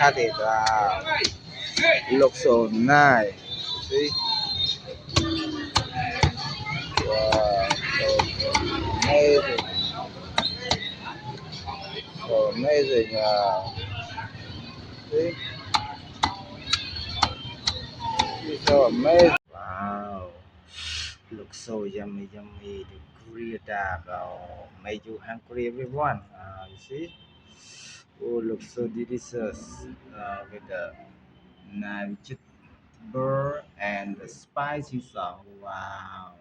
cut it. Wow. It looks so nice. See? Wow. So amazing. So amazing. See? It's so amazing. Wow. Looks so yummy, yummy. The Korea duck made you hungry, everyone. You see? Oh, looks so delicious with the nice vegetable and the spicy sauce. Wow.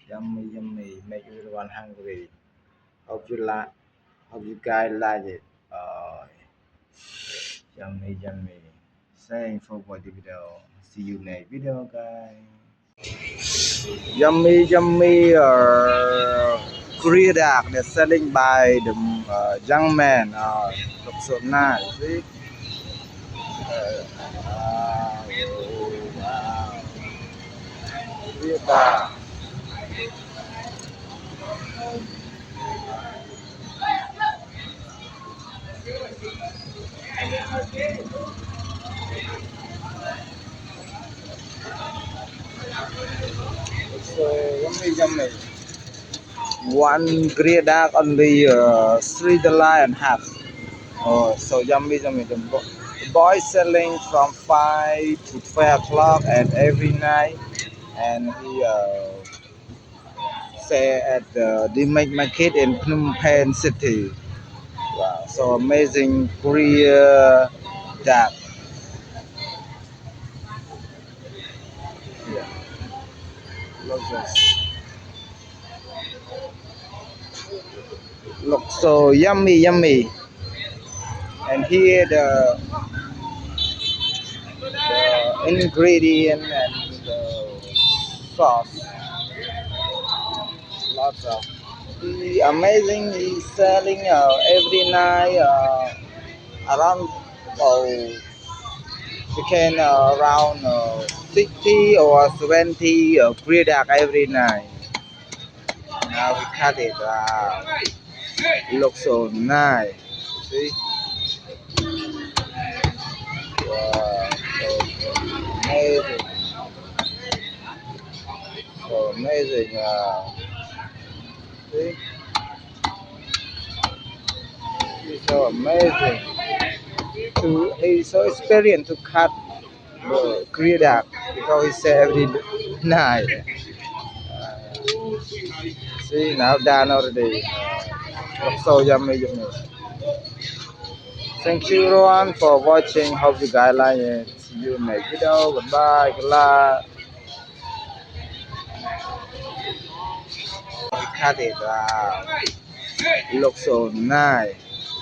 Yummy, yummy. Make everyone hungry. Hope you like. Hope you guys like it. Yummy, yummy. Thanks for watching the video. See you next video, guys. Yummy, yummy. Korea duck that's selling by the young man. Looks so nice. See? Wow. Wow. Korea duck. So yummy, yummy. One Korea duck on the street lion half. Oh, so yummy, yummy. The boy selling from 5 to 12 o'clock and every night, and he say at the market in Phnom Penh City. Wow, so amazing Korea duck. Yeah, look so yummy, yummy. And here the ingredient and the sauce, lots of. He amazing. He's selling every night around we can around 60 or 70 Korea duck every night. Now we cut it. It looks so nice. See? Wow, so amazing. So amazing. See? It's so amazing. He's so experienced to cut the Korea duck because he say every night. See, now done already. Looks so yummy, yummy. Thank you everyone for watching. Hope you guys like it. See you next video. Goodbye. Good luck. We cut it. Wow. It looks so nice.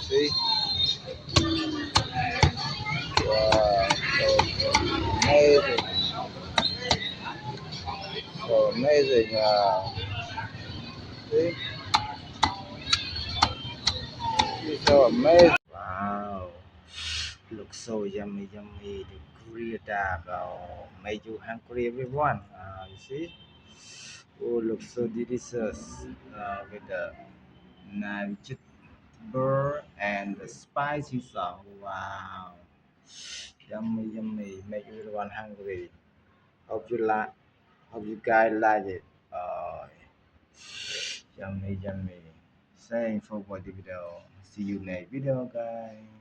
See? Wow. So amazing. So amazing. See? It's so amazing. Wow. Looks so yummy, yummy. The Korea duck made you hungry, everyone. You see? Oh, looks so delicious with the nice vegetable and the spicy sauce. Wow. Yummy, yummy. Make everyone hungry. Hope you like. Hope you guys like it. Yummy, yummy. Thanks for watching the video. See you next video, guys.